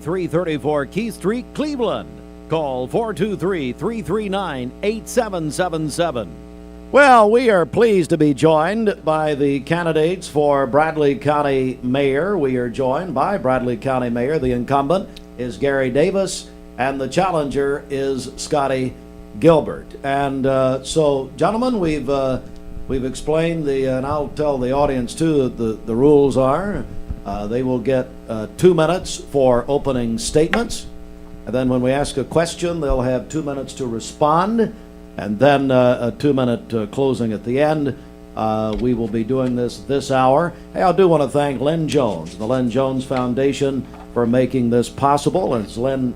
334 Keith Street, Cleveland. Call 423-339-8777. Well, we are pleased to be joined by the candidates for Bradley County Mayor. We are joined by Bradley County Mayor. The incumbent is Gary Davis, and the challenger is Scotty Gilbert. And so, gentlemen, we've explained and I'll tell the audience too that the rules are. They will get 2 minutes for opening statements, and then when we ask a question, they'll have 2 minutes to respond, and then a 2-minute closing at the end. We will be doing this hour. Hey, I do want to thank Len Jones, the Len Jones Foundation, for making this possible. As Len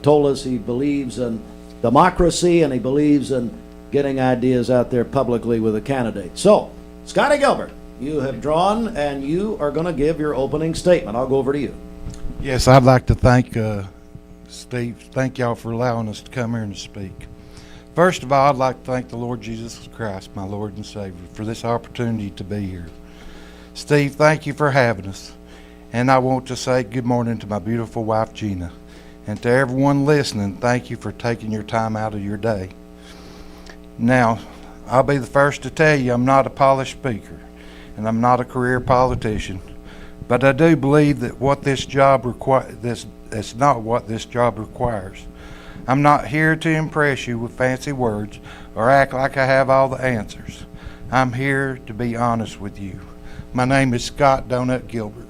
told us, he believes in democracy, and he believes in getting ideas out there publicly with a candidate. So, Scotty Gilbert, you have drawn, and you are going to give your opening statement. I'll go over to you. Yes, I'd like to thank Steve. Thank y'all for allowing us to come here and speak. First of all, I'd like to thank the Lord Jesus Christ, my Lord and Savior, for this opportunity to be here. Steve, thank you for having us. And I want to say good morning to my beautiful wife, Gina. And to everyone listening, thank you for taking your time out of your day. Now, I'll be the first to tell you I'm not a polished speaker, and I'm not a career politician, but I do believe that what this job that's not what this job requires. I'm not here to impress you with fancy words or act like I have all the answers. I'm here to be honest with you. My name is Scott Donut Gilbert.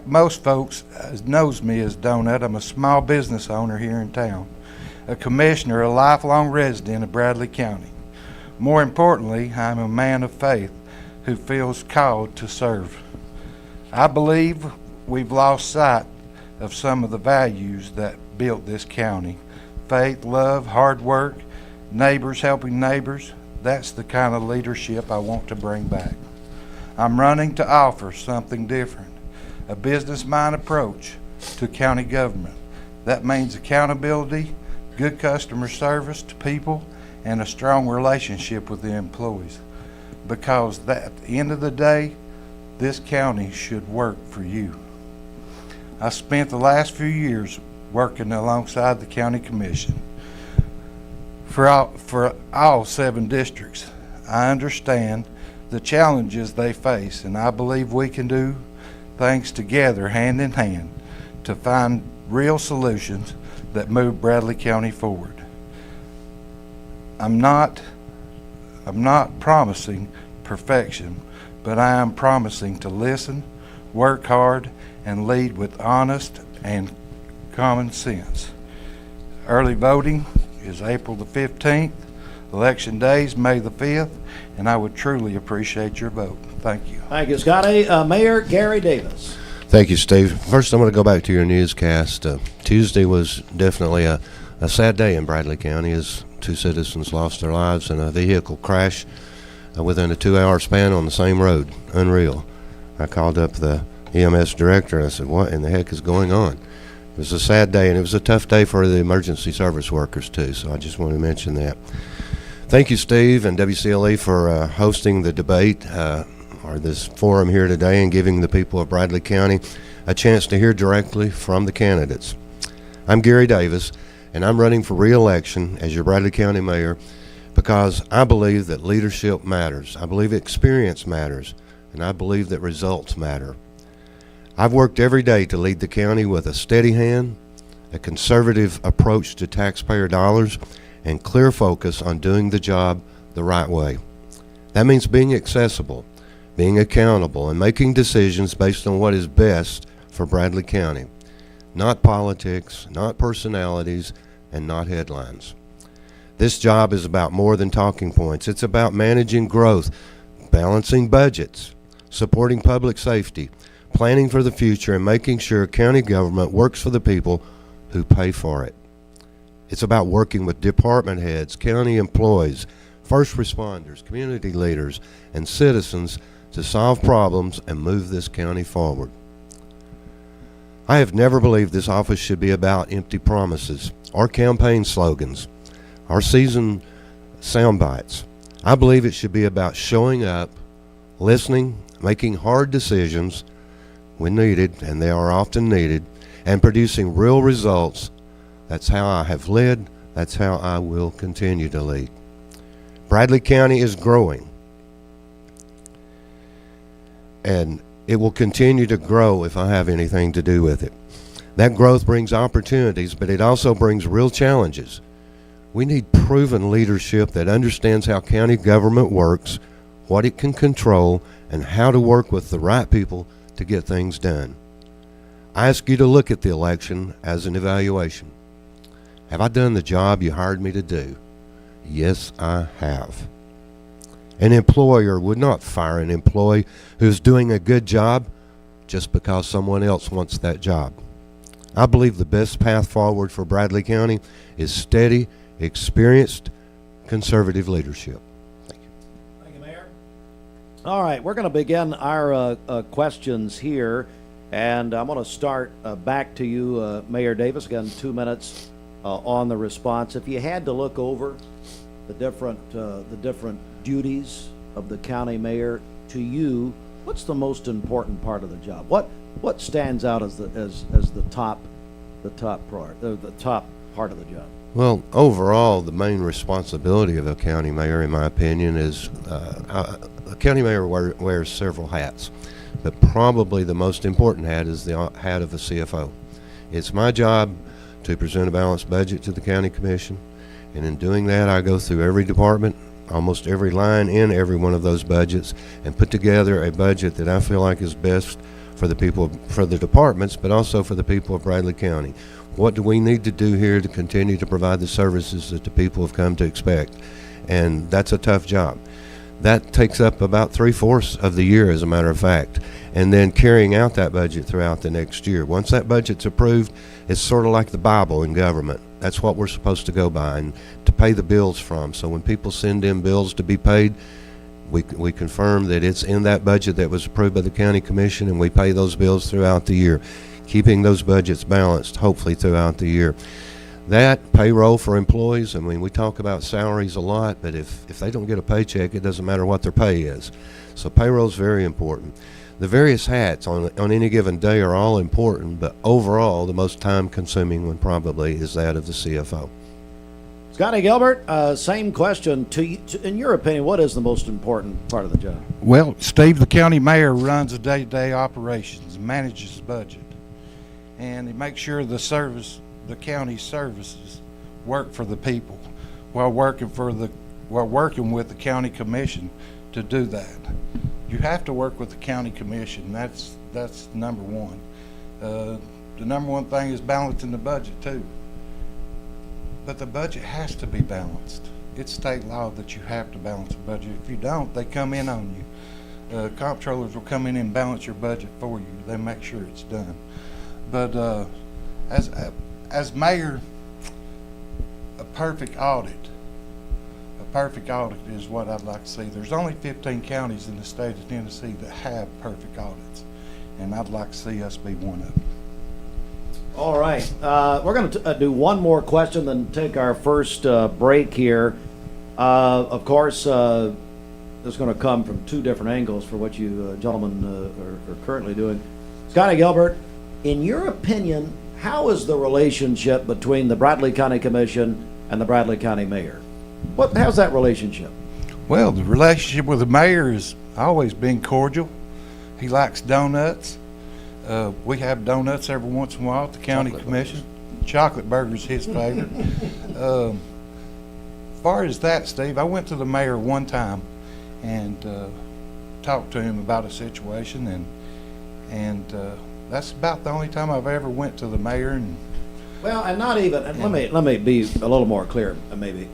Most folks knows me as Donut. I'm a small business owner here in town, a commissioner, a lifelong resident of Bradley County. More importantly, I'm a man of faith who feels called to serve. I believe we've lost sight of some of the values that built this county. Faith, love, hard work, neighbors helping neighbors. That's the kind of leadership I want to bring back. I'm running to offer something different, a business-mind approach to county government. That means accountability, good customer service to people, and a strong relationship with the employees, because at the end of the day, this county should work for you. I spent the last few years working alongside the county commission for all 7 districts. I understand the challenges they face, and I believe we can do things together hand in hand to find real solutions that move Bradley County forward. I'm not promising perfection, but I am promising to listen, work hard, and lead with honest and common sense. Early voting is April the 15th. Election day is May the 5th, and I would truly appreciate your vote. Thank you. Thank you, Scotty. Mayor Gary Davis. Thank you, Steve. First, I'm going to go back to your newscast. Tuesday was definitely a sad day in Bradley County as 2 citizens lost their lives in a vehicle crash within a 2-hour span on the same road. Unreal. I called up the EMS director and I said, what in the heck is going on? It was a sad day, and it was a tough day for the emergency service workers too, so I just want to mention that. Thank you, Steve and WCLE, for hosting the debate or this forum here today and giving the people of Bradley County a chance to hear directly from the candidates. I'm Gary Davis, and I'm running for re-election as your Bradley County Mayor because I believe that leadership matters. I believe experience matters, and I believe that results matter. I've worked every day to lead the county with a steady hand, a conservative approach to taxpayer dollars, and clear focus on doing the job the right way. That means being accessible, being accountable, and making decisions based on what is best for Bradley County. Not politics, not personalities, and not headlines. This job is about more than talking points. It's about managing growth, balancing budgets, supporting public safety, planning for the future, and making sure county government works for the people who pay for it. It's about working with department heads, county employees, first responders, community leaders, and citizens to solve problems and move this county forward. I have never believed this office should be about empty promises or campaign slogans or seasoned sound bites. I believe it should be about showing up, listening, making hard decisions, when needed, and they are often needed, and producing real results. That's how I have led. That's how I will continue to lead. Bradley County is growing, and it will continue to grow if I have anything to do with it. That growth brings opportunities, but it also brings real challenges. We need proven leadership that understands how county government works, what it can control, and how to work with the right people to get things done. I ask you to look at the election as an evaluation. Have I done the job you hired me to do? Yes, I have. An employer would not fire an employee who's doing a good job just because someone else wants that job. I believe the best path forward for Bradley County is steady, experienced, conservative leadership. Thank you. Thank you, Mayor. All right, we're going to begin our questions here, and I'm going to start back to you, Mayor Davis. Again, 2 minutes on the response. If you had to look over the different duties of the county mayor, to you, what's the most important part of the job? What stands out as the top part, the top part of the job? Well, overall, the main responsibility of a county mayor, in my opinion, is a county mayor wears several hats, but probably the most important hat is the hat of a CFO. It's my job to present a balanced budget to the county commission, and in doing that, I go through every department, almost every line in every one of those budgets, and put together a budget that I feel like is best for the people, for the departments, but also for the people of Bradley County. What do we need to do here to continue to provide the services that the people have come to expect? And that's a tough job. That takes up about 3/4 of the year, as a matter of fact, and then carrying out that budget throughout the next year. Once that budget's approved, it's sort of like the Bible in government. That's what we're supposed to go by and to pay the bills from. So when people send in bills to be paid, we confirm that it's in that budget that was approved by the county commission, and we pay those bills throughout the year, keeping those budgets balanced, hopefully, throughout the year. That payroll for employees, I mean, we talk about salaries a lot, but if they don't get a paycheck, it doesn't matter what their pay is. So payroll is very important. The various hats on any given day are all important, but overall, the most time-consuming one probably is that of the CFO. Scotty Gilbert, same question to you. In your opinion, what is the most important part of the job? Well, Steve, the county mayor runs the day-to-day operations, manages the budget, and he makes sure the county services work for the people while working with the county commission to do that. You have to work with the county commission. That's number one. The number one thing is balancing the budget too. But the budget has to be balanced. It's state law that you have to balance the budget. If you don't, they come in on you. Comptrollers will come in and balance your budget for you. They make sure it's done. But as mayor, a perfect audit is what I'd like to see. There's only 15 counties in the state of Tennessee that have perfect audits, and I'd like to see us be one of them. All right, we're going to do one more question, then take our first break here. Of course, it's going to come from two different angles for what you gentlemen are currently doing. Scotty Gilbert, in your opinion, how is the relationship between the Bradley County Commission and the Bradley County Mayor? How's that relationship? Well, the relationship with the mayor has always been cordial. He likes donuts. We have donuts every once in a while at the county commission. Chocolate burger's his favorite. As far as that, Steve, I went to the mayor one time and talked to him about a situation, and that's about the only time I've ever went to the mayor. Well, and not even, and let me be a little more clear, maybe.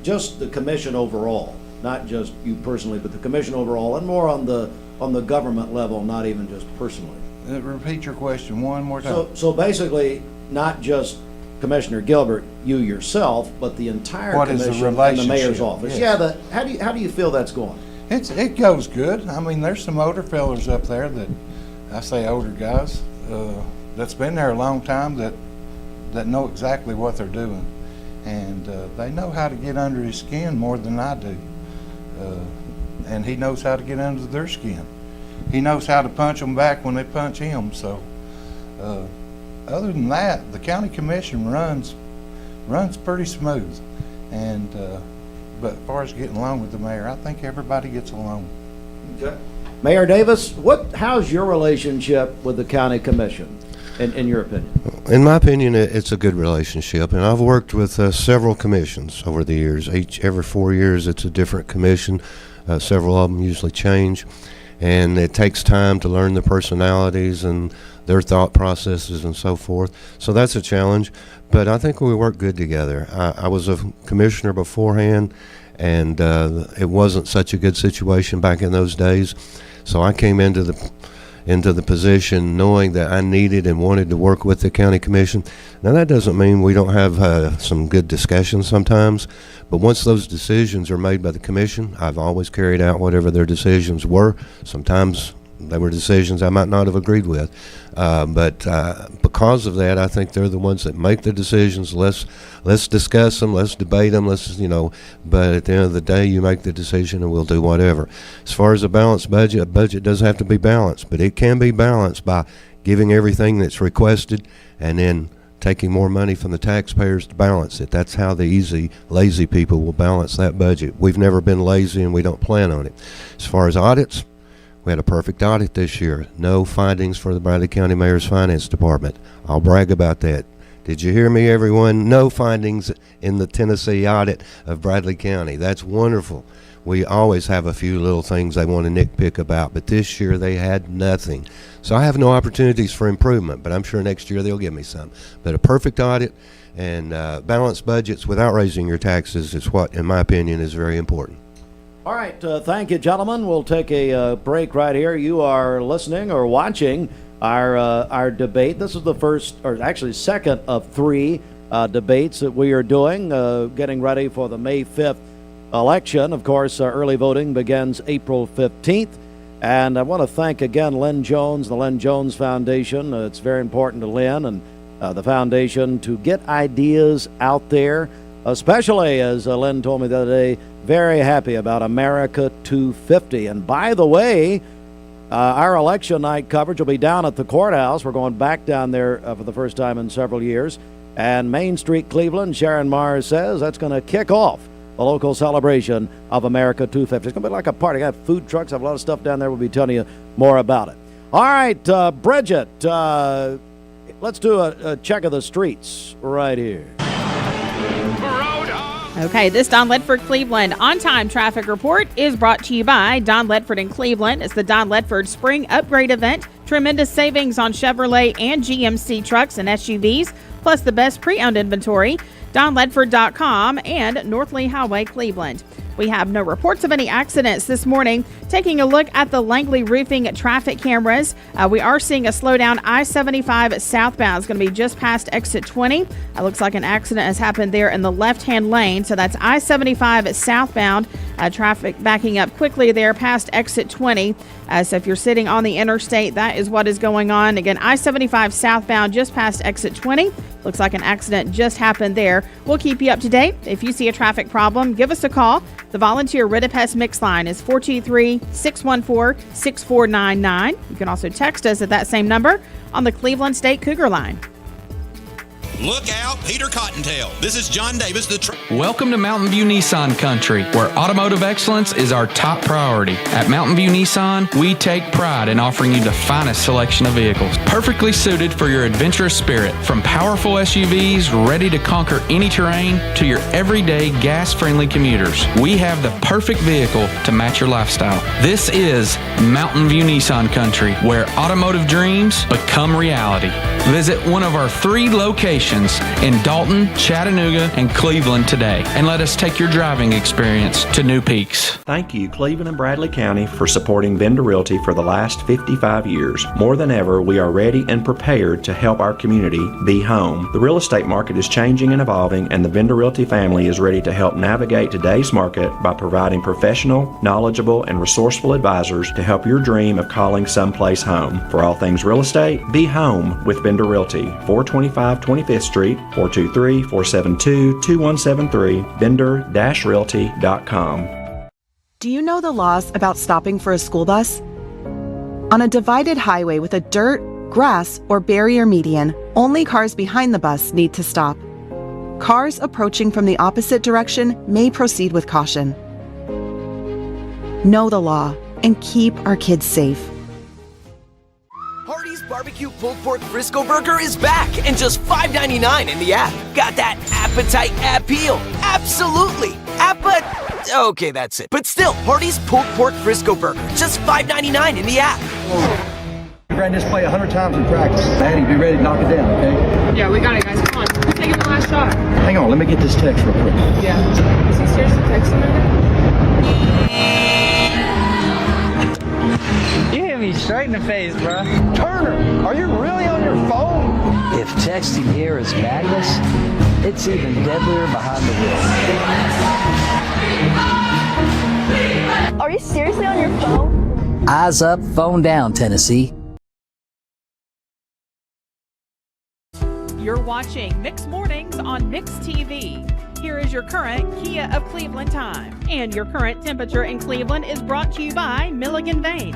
Just the commission overall, not just you personally, but the commission overall, and more on the government level, not even just personally. Repeat your question one more time. So basically, not just Commissioner Gilbert, you yourself, but the entire commission and the mayor's office. Yes. Yeah, how do you feel that's going? It goes good. I mean, there's some older fellers up there that, I say older guys, that's been there a long time that know exactly what they're doing, and they know how to get under his skin more than I do, and he knows how to get under their skin. he knows how to punch them back when they punch him. So other than that, the county commission runs pretty smooth. And but as far as getting along with the mayor, I think everybody gets along. Okay. Mayor Davis, how's your relationship with the county commission, in your opinion? In my opinion, it's a good relationship, and I've worked with several commissions over the years. Every 4 years, it's a different commission. Several of them usually change, and it takes time to learn the personalities and their thought processes and so forth. So that's a challenge, but I think we work good together. I was a commissioner beforehand, and it wasn't such a good situation back in those days. So I came into the position knowing that I needed and wanted to work with the county commission. Now that doesn't mean we don't have some good discussions sometimes, but once those decisions are made by the commission, I've always carried out whatever their decisions were. Sometimes they were decisions I might not have agreed with, but because of that, I think they're the ones that make the decisions. Let's discuss them, let's debate them, but at the end of the day, you make the decision and we'll do whatever. As far as a balanced budget, a budget does have to be balanced, but it can be balanced by giving everything that's requested and then taking more money from the taxpayers to balance it. That's how the lazy people will balance that budget. We've never been lazy and we don't plan on it. As far as audits, we had a perfect audit this year. No findings for the Bradley County Mayor's Finance Department. I'll brag about that. Did you hear me, everyone? No findings in the Tennessee audit of Bradley County. That's wonderful. We always have a few little things they want to nitpick about, but this year they had nothing. So I have no opportunities for improvement, but I'm sure next year they'll give me some. But a perfect audit and balanced budgets without raising your taxes is what, in my opinion, is very important. All right, thank you, gentlemen. We'll take a break right here. You are listening or watching our debate. This is the first, or actually second of three debates that we are doing, getting ready for the May 5th election. Of course, early voting begins April 15th. And I want to thank again Lynn Jones, the Lynn Jones Foundation. It's very important to Lynn and the foundation to get ideas out there, especially, as Lynn told me the other day, very happy about America 250. And by the way, our election night coverage will be down at the courthouse. We're going back down there for the first time in several years. And Main Street, Cleveland, Sharon Mars says that's going to kick off the local celebration of America 250. It's going to be like a party. I have food trucks. I have a lot of stuff down there. We'll be telling you more about it. All right, Bridget, let's do a check of the streets right here. Okay, this Don Ledford Cleveland on-time traffic report is brought to you by Don Ledford in Cleveland. It's the Don Ledford Spring Upgrade Event. Tremendous savings on Chevrolet and GMC trucks and SUVs, plus the best pre-owned inventory. DonLedford.com and North Lee Highway, Cleveland. We have no reports of any accidents this morning. Taking a look at the Langley Roofing traffic cameras, we are seeing a slowdown. I-75 southbound is going to be just past exit 20. It looks like an accident has happened there in the left-hand lane. So that's I-75 southbound. Traffic backing up quickly there past exit 20. So if you're sitting on the interstate, that is what is going on. Again, I-75 southbound just past exit 20. Looks like an accident just happened there. We'll keep you up to date. If you see a traffic problem, give us a call. The volunteer Ridipest mix line is 423-614-6499. You can also text us at that same number on the Cleveland State Cougar line. Look out, Peter Cottontail. This is John Davis, Welcome to Mountain View Nissan Country, where automotive excellence is our top priority. At Mountain View Nissan, we take pride in offering you the finest selection of vehicles, perfectly suited for your adventurous spirit. From powerful SUVs ready to conquer any terrain to your everyday gas-friendly commuters, we have the perfect vehicle to match your lifestyle. This is Mountain View Nissan Country, where automotive dreams become reality. Visit one of our 3 locations in Dalton, Chattanooga, and Cleveland today, and let us take your driving experience to new peaks. Thank you, Cleveland and Bradley County, for supporting Vendor Realty for the last 55 years. More than ever, we are ready and prepared to help our community be home. The real estate market is changing and evolving, and the Vendor Realty family is ready to help navigate today's market by providing professional, knowledgeable, and resourceful advisors to help your dream of calling someplace home. For all things real estate, be home with Vendor Realty, 425 25th Street, 423-472-2173, vendor-realty.com. Do you know the laws about stopping for a school bus? On a divided highway with a dirt, grass, or barrier median, only cars behind the bus need to stop. Cars approaching from the opposite direction may proceed with caution. Know the law and keep our kids safe. Hardee's Barbecue Pulled Pork Frisco Burger is back and just $5.99 in the app. Got that appetite appeal? Absolutely. Okay, that's it. But still, Hardee's Pulled Pork Frisco Burger, just $5.99 in the app. Ran this play 100 times in practice. Maddie, be ready to knock it down, okay? Yeah, we got it, guys. Come on. Let's take it the last shot. Hang on, let me get this text real quick. Yeah. Is he seriously texting her? You hit me straight in the face, bro. Turner, are you really on your phone? If texting here is madness, it's even deadlier behind the wheel. Are you seriously on your phone? Eyes up, phone down, Tennessee. You're watching Mix Mornings on Mix TV. Here is your current Kia of Cleveland time. And your current temperature in Cleveland is brought to you by Milligan Vane.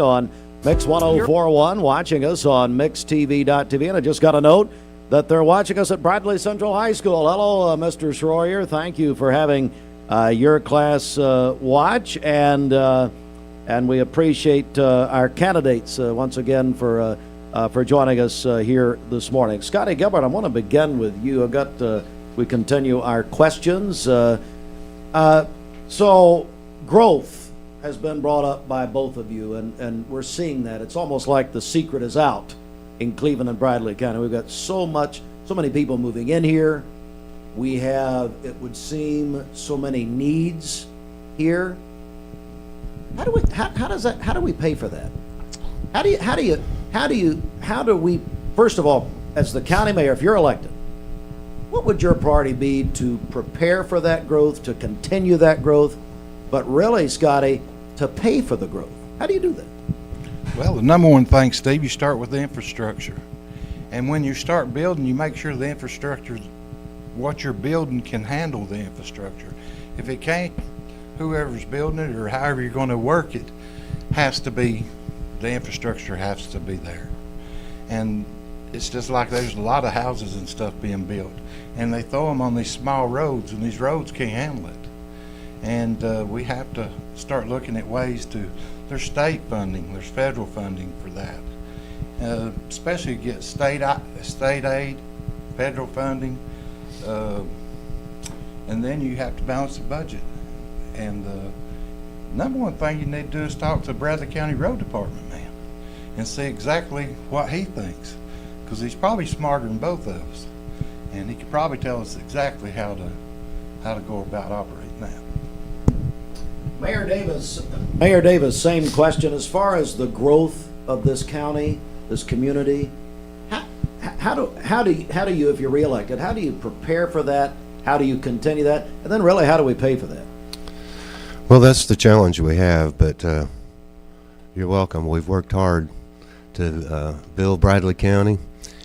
On Mix 1041, watching us on MixTV.tv. And I just got a note that they're watching us at Bradley Central High School. Hello, Mr. Schroyer. Thank you for having your class watch. And we appreciate our candidates once again for joining us here this morning. Scotty Gilbert, I want to begin with you. We continue our questions. So growth has been brought up by both of you, and we're seeing that. It's almost like the secret is out in Cleveland and Bradley County. We've got so many people moving in here. We have, it would seem, so many needs here. How do we pay for that? How do we, first of all, as the county mayor, if you're elected, what would your priority be to prepare for that growth, to continue that growth, but really, Scotty, to pay for the growth? How do you do that? Well, the number one thing, Steve, you start with the infrastructure. And when you start building, you make sure the infrastructure, what you're building, can handle the infrastructure. If it can't, whoever's building it or however you're going to work it the infrastructure has to be there. And it's just like there's a lot of houses and stuff being built, and they throw them on these small roads, and these roads can't handle it. And we have to start looking at ways there's state funding, there's federal funding for that. Especially get state aid, federal funding, and then you have to balance the budget. And number one thing you need to do is talk to the Bradley County Road Department man and see exactly what he thinks, because he's probably smarter than both of us, and he could probably tell us exactly how to go about operating that. Mayor Davis, same question. As far as the growth of this county, this community, how do you, if you're reelected, how do you prepare for that? How do you continue that? And then really, how do we pay for that? Well, that's the challenge we have, but you're welcome. We've worked hard to build Bradley County.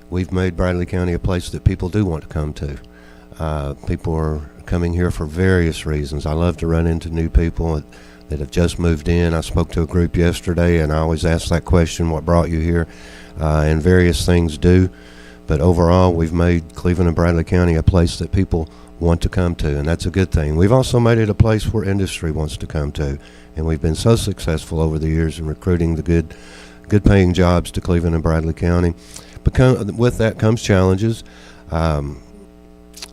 We've made Bradley County a place that people do want to come to. People are coming here for various reasons. I love to run into new people that have just moved in. I spoke to a group yesterday, and I always ask that question, what brought you here? And various things do. But overall, we've made Cleveland and Bradley County a place that people want to come to, and that's a good thing. We've also made it a place where industry wants to come to, and we've been so successful over the years in recruiting the good paying jobs to Cleveland and Bradley County. But with that comes challenges.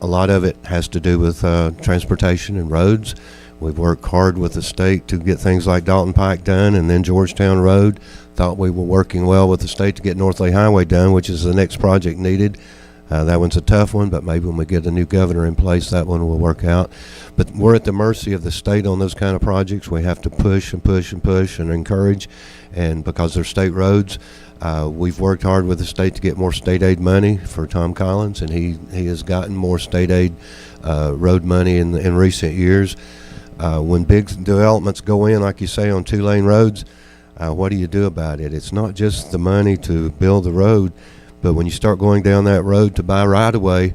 A lot of it has to do with transportation and roads. We've worked hard with the state to get things like Dalton Pike done, and then Georgetown Road. Thought we were working well with the state to get North Lee Highway done, which is the next project needed. That one's a tough one, but maybe when we get a new governor in place, that one will work out. But we're at the mercy of the state on those kind of projects. We have to push and push and push and encourage, and because they're state roads, we've worked hard with the state to get more state aid money for Tom Collins, and he has gotten more state aid road money in recent years. When big developments go in, like you say, on 2-lane roads, what do you do about it? It's not just the money to build the road, but when you start going down that road to buy right-of-way,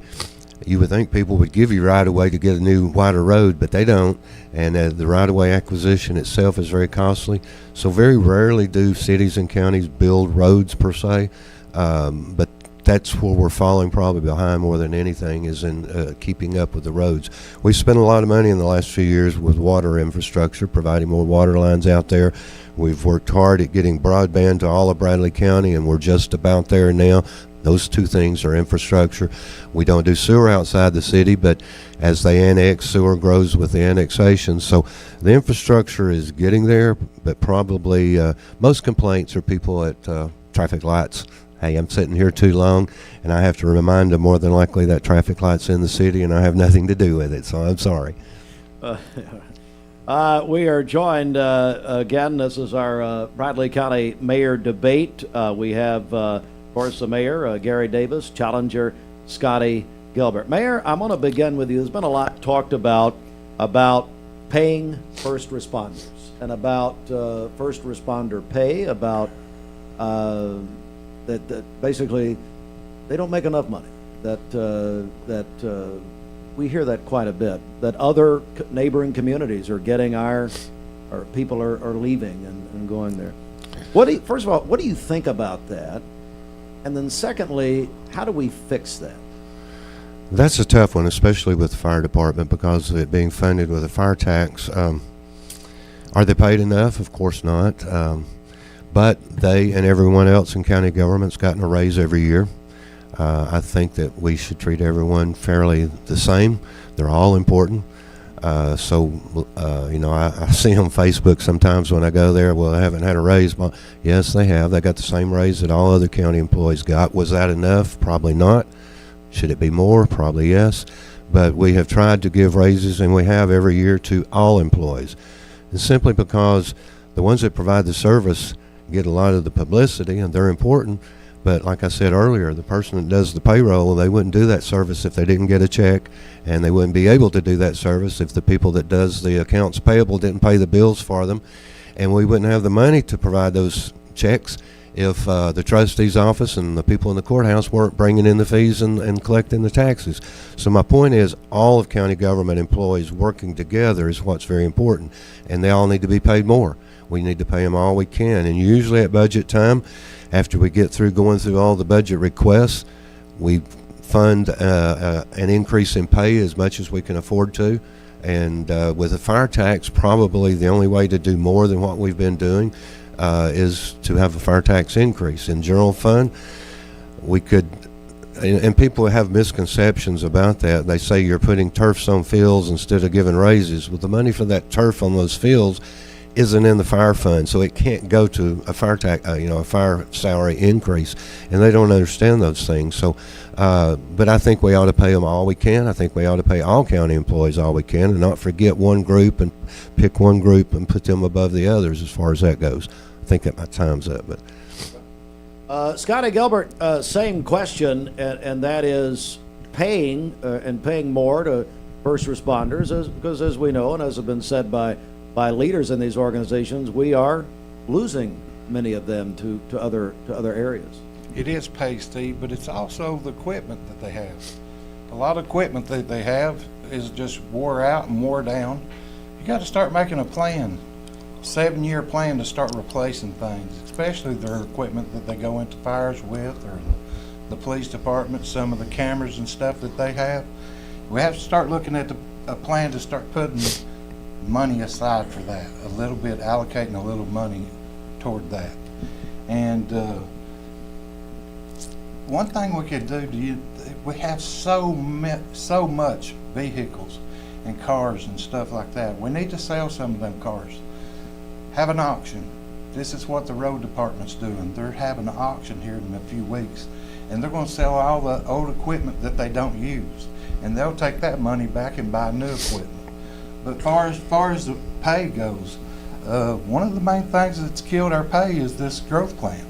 You would think people would give you right-of-way to get a new wider road, but they don't, and the right-of-way acquisition itself is very costly. So very rarely do cities and counties build roads per se, but that's where we're falling probably behind more than anything, is in keeping up with the roads. We spent a lot of money in the last few years with water infrastructure, providing more water lines out there. We've worked hard at getting broadband to all of Bradley County, and we're just about there now. Those two things are infrastructure. We don't do sewer outside the city, but as they annex, sewer grows with the annexation. So the infrastructure is getting there, but probably most complaints are people at traffic lights. Hey, I'm sitting here too long, and I have to remind them more than likely that traffic light's in the city, and I have nothing to do with it, so I'm sorry. We are joined again. This is our Bradley County Mayor debate. We have, of course, the mayor, Gary Davis, challenger Scotty Gilbert. Mayor, I'm going to begin with you. There's been a lot talked about paying first responders and about first responder pay, about that basically they don't make enough money. That we hear that quite a bit. That other neighboring communities are getting or people are leaving and going there. First of all, what do you think about that? And then secondly, how do we fix that? That's a tough one, especially with the fire department, because of it being funded with a fire tax. Are they paid enough? Of course not. But they and everyone else in county government's gotten a raise every year. I think that we should treat everyone fairly the same. They're all important. I see on Facebook sometimes when I go there, well, I haven't had a raise. But yes, they have. They got the same raise that all other county employees got. Was that enough? Probably not. Should it be more? Probably yes. But we have tried to give raises, and we have every year, to all employees. And simply because the ones that provide the service get a lot of the publicity, and they're important. But like I said earlier, the person that does the payroll, they wouldn't do that service if they didn't get a check, and they wouldn't be able to do that service if the people that does the accounts payable didn't pay the bills for them, and we wouldn't have the money to provide those checks if the trustee's office and the people in the courthouse weren't bringing in the fees and collecting the taxes. So my point is, all of county government employees working together is what's very important, and they all need to be paid more. We need to pay them all we can, and usually at budget time, after we get through going through all the budget requests, we fund an increase in pay as much as we can afford to. And with a fire tax, probably the only way to do more than what we've been doing is to have a fire tax increase. In general fund, we could, and people have misconceptions about that. They say you're putting turfs on fields instead of giving raises. Well, the money for that turf on those fields isn't in the fire fund, so it can't go to a fire tax, a fire salary increase, and they don't understand those things. So, but I think we ought to pay them all we can. I think we ought to pay all county employees all we can, and not forget one group and pick one group and put them above the others as far as that goes. I think that my time's up. But Scotty Gilbert, same question, and that is paying and paying more to first responders, because as we know, and as has been said by leaders in these organizations, we are losing many of them to other areas. It is pay, Steve, but it's also the equipment that they have. A lot of equipment that they have is just wore out and wore down. You got to start making a plan, 7-year plan, to start replacing things, especially their equipment that they go into fires with, or the police department, some of the cameras and stuff that they have. We have to start looking at a plan to start putting money aside for that, a little bit, allocating a little money toward that. And one thing we could do, we have so much vehicles and cars and stuff like that. We need to sell some of them cars. Have an auction. This is what the road department's doing. They're having an auction here in a few weeks, and they're going to sell all the old equipment that they don't use, and they'll take that money back and buy new equipment. But as far as the pay goes, one of the main things that's killed our pay is this growth plan.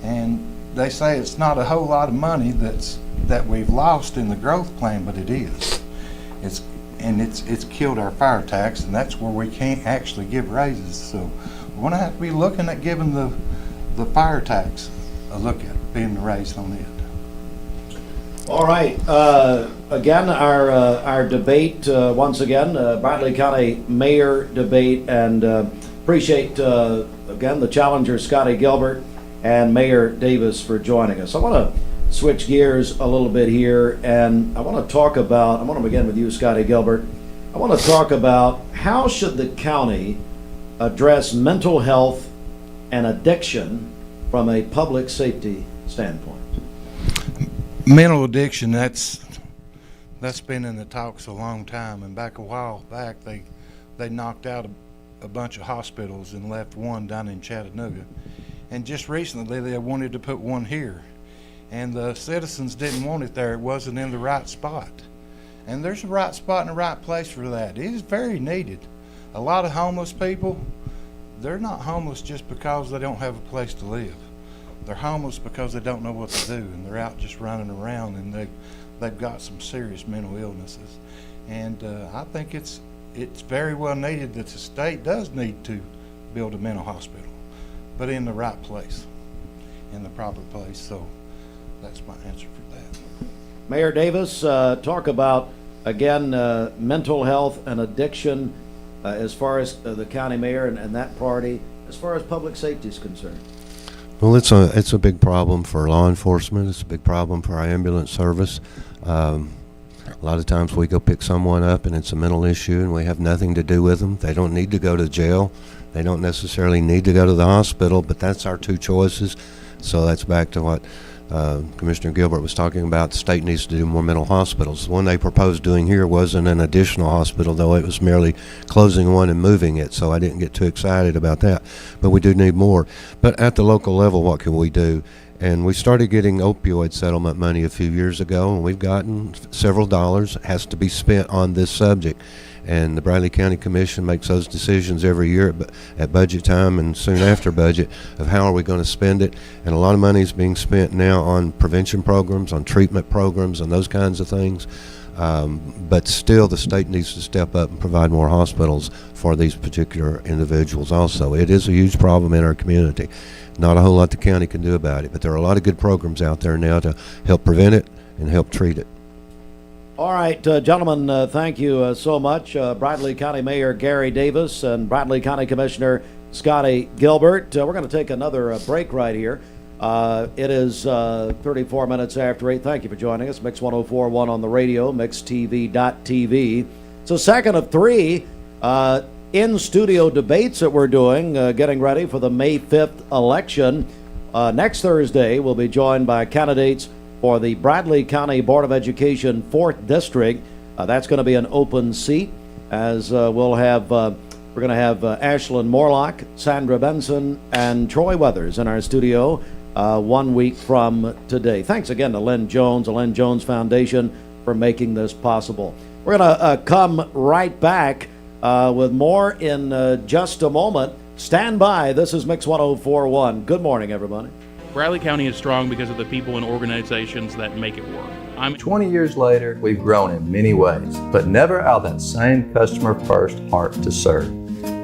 And they say it's not a whole lot of money that we've lost in the growth plan, but it is. It's killed our fire tax, and that's where we can't actually give raises. So we're going to have to be looking at giving the fire tax a look at being raised on it. All right. Again, our debate, once again, Bradley County Mayor debate, and appreciate, again, the challenger, Scotty Gilbert, and Mayor Davis for joining us. I want to switch gears a little bit here, and I want to begin with you, Scotty Gilbert. I want to talk about how should the county address mental health and addiction from a public safety standpoint. Mental addiction, that's been in the talks a long time, and a while back they knocked out a bunch of hospitals and left one down in Chattanooga, and just recently they wanted to put one here, and the citizens didn't want it there. It wasn't in the right spot, and there's a right spot and a right place for that. It is very needed. A lot of homeless people, they're not homeless just because they don't have a place to live. They're homeless because they don't know what to do, and they're out just running around, and they've got some serious mental illnesses. And I think it's very well needed that the state does need to build a mental hospital, but in the right place, in the proper place. So that's my answer for that. Mayor Davis, talk about, again, mental health and addiction as far as the county mayor and that party, as far as public safety is concerned. Well, it's a big problem for law enforcement. It's a big problem for our ambulance service. A lot of times we go pick someone up and it's a mental issue and we have nothing to do with them. They don't need to go to jail. They don't necessarily need to go to the hospital, but that's our two choices. So that's back to what Commissioner Gilbert was talking about. The state needs to do more mental hospitals. The one they proposed doing here wasn't an additional hospital, though. It was merely closing one and moving it, so I didn't get too excited about that. But we do need more. But at the local level, what can we do? And we started getting opioid settlement money a few years ago, and we've gotten several dollars. It has to be spent on this subject. And the Bradley County Commission makes those decisions every year at budget time and soon after budget of how are we going to spend it. And a lot of money is being spent now on prevention programs, on treatment programs, and those kinds of things. But still, the state needs to step up and provide more hospitals for these particular individuals also. It is a huge problem in our community. Not a whole lot the county can do about it, but there are a lot of good programs out there now to help prevent it and help treat it. All right, gentlemen, thank you so much. Bradley County Mayor Gary Davis and Bradley County Commissioner Scotty Gilbert. We're going to take another break right here. It is 34 minutes after 8. Thank you for joining us. Mix 104.1 on the radio, mixtv.tv. It's a second of three in-studio debates that we're doing, getting ready for the May 5th election. Next Thursday, we'll be joined by candidates for the Bradley County Board of Education 4th District. That's going to be an open seat, as we're going to have Ashlyn Morlock, Sandra Benson, and Troy Weathers in our studio 1 week from today. Thanks again to Lynn Jones, the Lynn Jones Foundation, for making this possible. We're going to come right back with more in just a moment. Stand by. This is Mix 104.1. Good morning, everybody. Bradley County is strong because of the people and organizations that make it work. 20 years later, we've grown in many ways, but never out of that same customer-first heart to serve.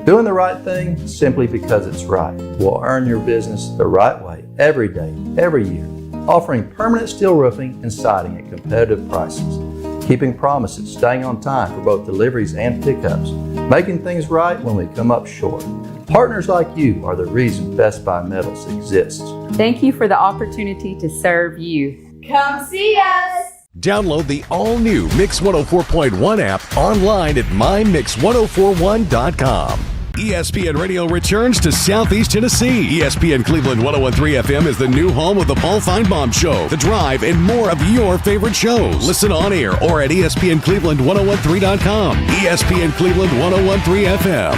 Doing the right thing simply because it's right will earn your business the right way every day, every year. Offering permanent steel roofing and siding at competitive prices. Keeping promises, staying on time for both deliveries and pickups. Making things right when we come up short. Partners like you are the reason Best Buy Metals exists. Thank you for the opportunity to serve you. Come see us! Download the all-new Mix 104.1 app online at mymix1041.com. ESPN Radio returns to Southeast Tennessee. ESPN Cleveland 101.3 FM is the new home of the Paul Feinbaum Show, The Drive, and more of your favorite shows. Listen on air or at ESPNCleveland1013.com. ESPN Cleveland 101.3 FM.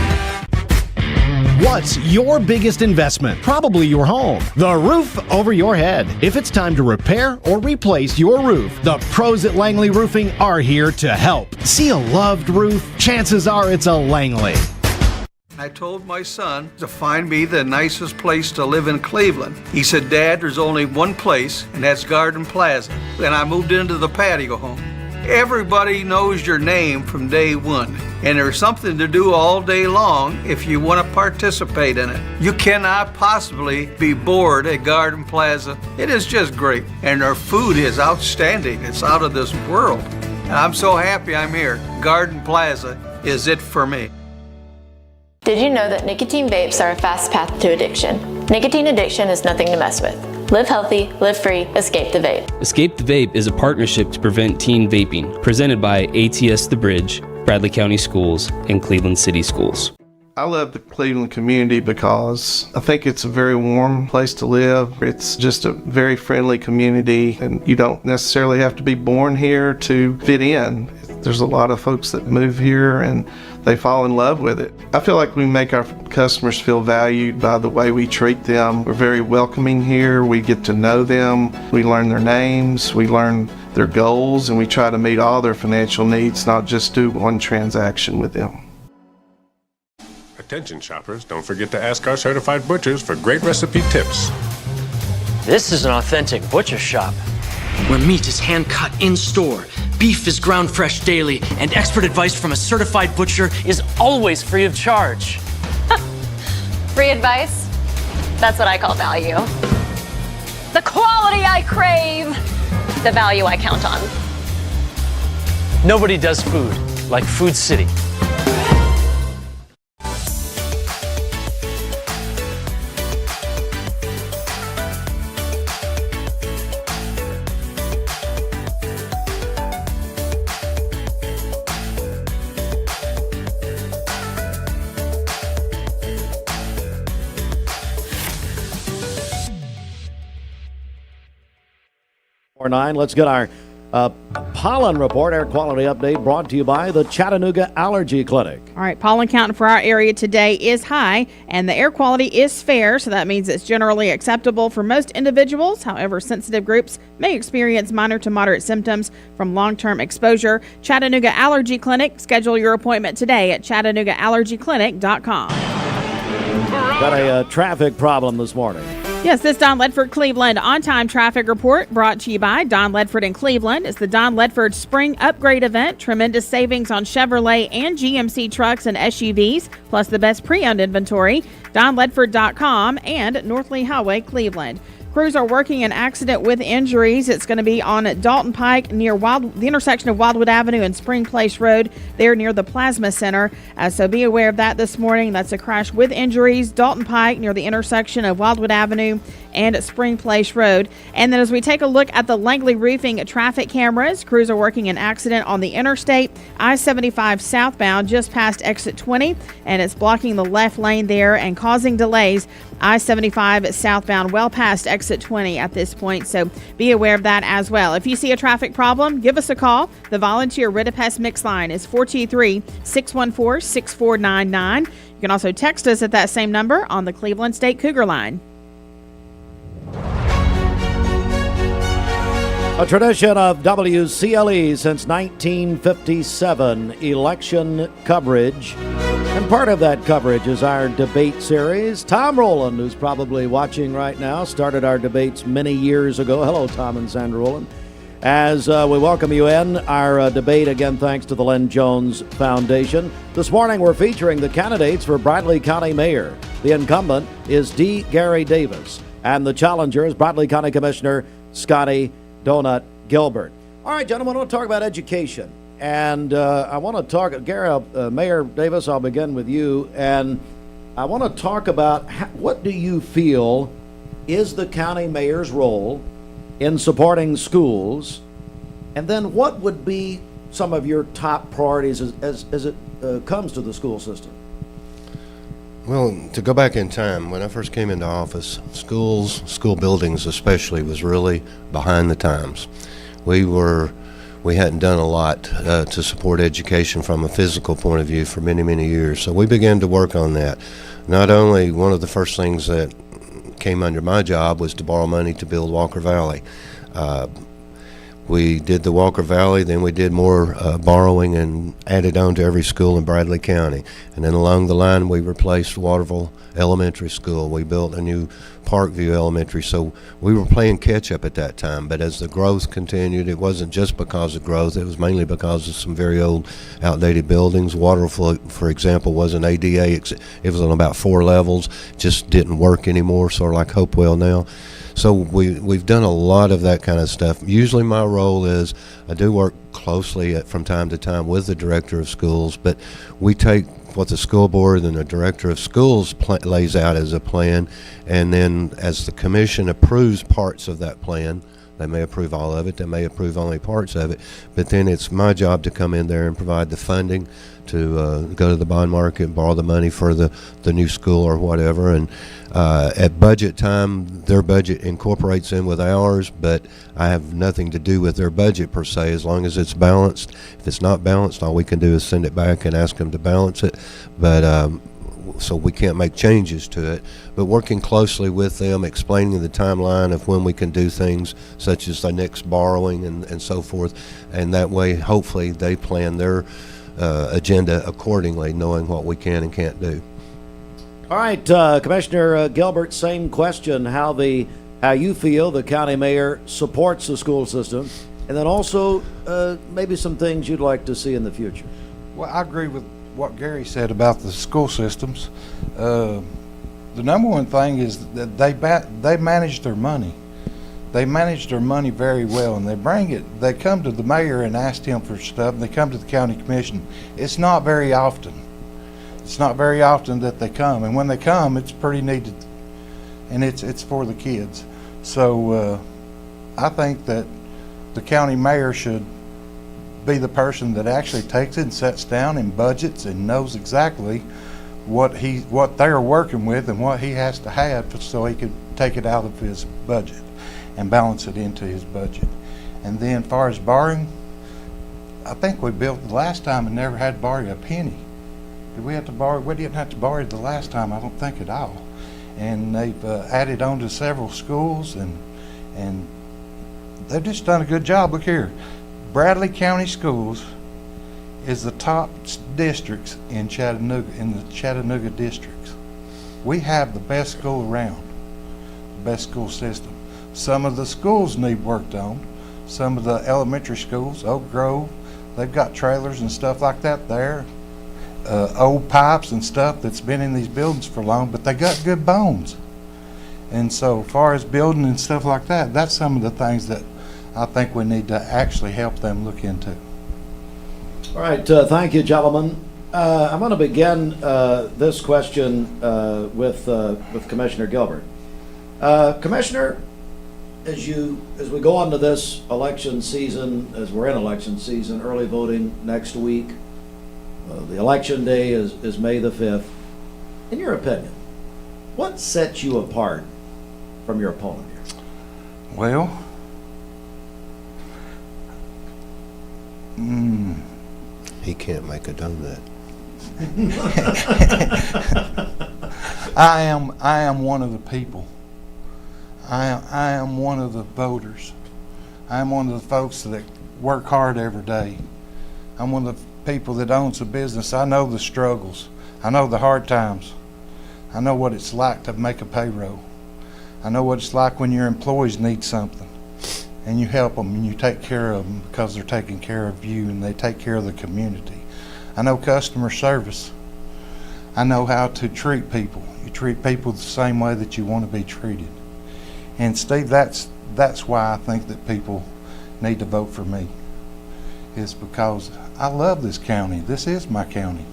What's your biggest investment? Probably your home. The roof over your head. If it's time to repair or replace your roof, the pros at Langley Roofing are here to help. See a loved roof? Chances are it's a Langley. I told my son to find me the nicest place to live in Cleveland. He said, Dad, there's only one place, and that's Garden Plaza. And I moved into the patio home. Everybody knows your name from day one, and there's something to do all day long if you want to participate in it. You cannot possibly be bored at Garden Plaza. It is just great, and their food is outstanding. It's out of this world. And I'm so happy I'm here. Garden Plaza is it for me. Did you know that nicotine vapes are a fast path to addiction? Nicotine addiction is nothing to mess with. Live healthy, live free, escape the vape. Escape the Vape is a partnership to prevent teen vaping, presented by ATS The Bridge, Bradley County Schools, and Cleveland City Schools. I love the Cleveland community because I think it's a very warm place to live. It's just a very friendly community, and you don't necessarily have to be born here to fit in. There's a lot of folks that move here and they fall in love with it. I feel like we make our customers feel valued by the way we treat them. We're very welcoming here. We get to know them. We learn their names. We learn their goals, and we try to meet all their financial needs, not just do one transaction with them. Attention shoppers, don't forget to ask our certified butchers for great recipe tips. This is an authentic butcher shop, where meat is hand-cut in-store, beef is ground fresh daily, and expert advice from a certified butcher is always free of charge. Free advice? That's what I call value. The quality I crave, the value I count on. Nobody does food like Food City. Let's get our pollen report, air quality update, brought to you by the Chattanooga Allergy Clinic. All right, pollen count for our area today is high, and the air quality is fair, so that means it's generally acceptable for most individuals. However, sensitive groups may experience minor to moderate symptoms from long-term exposure. Chattanooga Allergy Clinic. Schedule your appointment today at ChattanoogaAllergyClinic.com. Got a traffic problem this morning. Yes, this Don Ledford Cleveland on-time traffic report brought to you by Don Ledford in Cleveland. It's the Don Ledford Spring Upgrade Event. Tremendous savings on Chevrolet and GMC trucks and SUVs, plus the best pre-owned inventory. DonLedford.com and North Lee Highway, Cleveland. Crews are working an accident with injuries. It's going to be on Dalton Pike near the intersection of Wildwood Avenue and Spring Place Road, there near the Plasma Center. So be aware of that this morning. That's a crash with injuries. Dalton Pike near the intersection of Wildwood Avenue and Spring Place Road. And then as we take a look at the Langley Roofing traffic cameras, crews are working an accident on the interstate, I-75 southbound, just past exit 20, and it's blocking the left lane there and causing delays. I-75 southbound well past exit 20 at this point, so be aware of that as well. If you see a traffic problem, give us a call. The volunteer Ridipest Mix line is 423-614-6499. You can also text us at that same number on the Cleveland State Cougar line. A tradition of WCLE since 1957, election coverage. And part of that coverage is our debate series. Tom Rowland, who's probably watching right now, started our debates many years ago. Hello, Tom and Sandra Rowland. As we welcome you in, our debate, again, thanks to the Len Jones Foundation. This morning, we're featuring the candidates for Bradley County Mayor. The incumbent is D. Gary Davis, and the challenger is Bradley County Commissioner Scotty Donut Gilbert. All right, gentlemen, I want to talk about education. And I want to talk, Gary, Mayor Davis, I'll begin with you. And I want to talk about what do you feel is the county mayor's role in supporting schools? And then what would be some of your top priorities as it comes to the school system? Well, to go back in time, when I first came into office, schools, school buildings especially, was really behind the times. We hadn't done a lot to support education from a physical point of view for many, many years. So we began to work on that. Not only one of the first things that came under my job was to borrow money to build Walker Valley. We did the Walker Valley, then we did more borrowing and added on to every school in Bradley County. And then along the line, we replaced Waterville Elementary School. We built a new Parkview Elementary. So we were playing catch up at that time. But as the growth continued, it wasn't just because of growth. It was mainly because of some very old, outdated buildings. Waterville, for example, wasn't ADA. It was on about 4 levels. Just didn't work anymore, sort of like Hopewell now. So we've done a lot of that kind of stuff. Usually my role is I do work closely from time to time with the director of schools, but we take what the school board and the director of schools lays out as a plan, and then as the commission approves parts of that plan, they may approve all of it, they may approve only parts of it, but then it's my job to come in there and provide the funding to go to the bond market and borrow the money for the new school or whatever. And at budget time, their budget incorporates in with ours, but I have nothing to do with their budget per se, as long as it's balanced. If it's not balanced, all we can do is send it back and ask them to balance it. But so we can't make changes to it, but working closely with them, explaining the timeline of when we can do things such as the next borrowing and so forth, and that way hopefully they plan their agenda accordingly, knowing what we can and can't do. All right, Commissioner Gilbert, same question, how you feel the county mayor supports the school system, and then also maybe some things you'd like to see in the future. Well, I agree with what Gary said about the school systems. The number one thing is that they manage their money. They manage their money very well, and they come to the mayor and ask him for stuff, and they come to the county commission. It's not very often. It's not very often that they come, and when they come, it's pretty needed, and it's for the kids. So I think that the county mayor should be the person that actually takes it and sets down and budgets and knows exactly what they're working with and what he has to have so he could take it out of his budget and balance it into his budget. And then as far as borrowing, I think we built the last time and never had to borrow a penny. Did we have to borrow? We didn't have to borrow the last time, I don't think at all. And they've added on to several schools, and they've just done a good job. Look here, Bradley County Schools is the top districts in Chattanooga, in the Chattanooga districts. We have the best school around, the best school system. Some of the schools need worked on. Some of the elementary schools, Oak Grove, they've got trailers and stuff like that there. Old pipes and stuff that's been in these buildings for long, but they got good bones. And so as far as building and stuff like that, that's some of the things that I think we need to actually help them look into. All right, thank you, gentlemen. I'm going to begin this question with Commissioner Gilbert. Commissioner, as we go on to this election season, as we're in election season, early voting next week, the election day is May the 5th. In your opinion, what sets you apart from your opponent here? Well, he can't make a donut. I am one of the people. I am one of the voters. I am one of the folks that work hard every day. I'm one of the people that owns a business. I know the struggles. I know the hard times. I know what it's like to make a payroll. I know what it's like when your employees need something and you help them and you take care of them because they're taking care of you and they take care of the community. I know customer service. I know how to treat people. You treat people the same way that you want to be treated. And Steve, that's why I think that people need to vote for me. It's because I love this county. This is my county.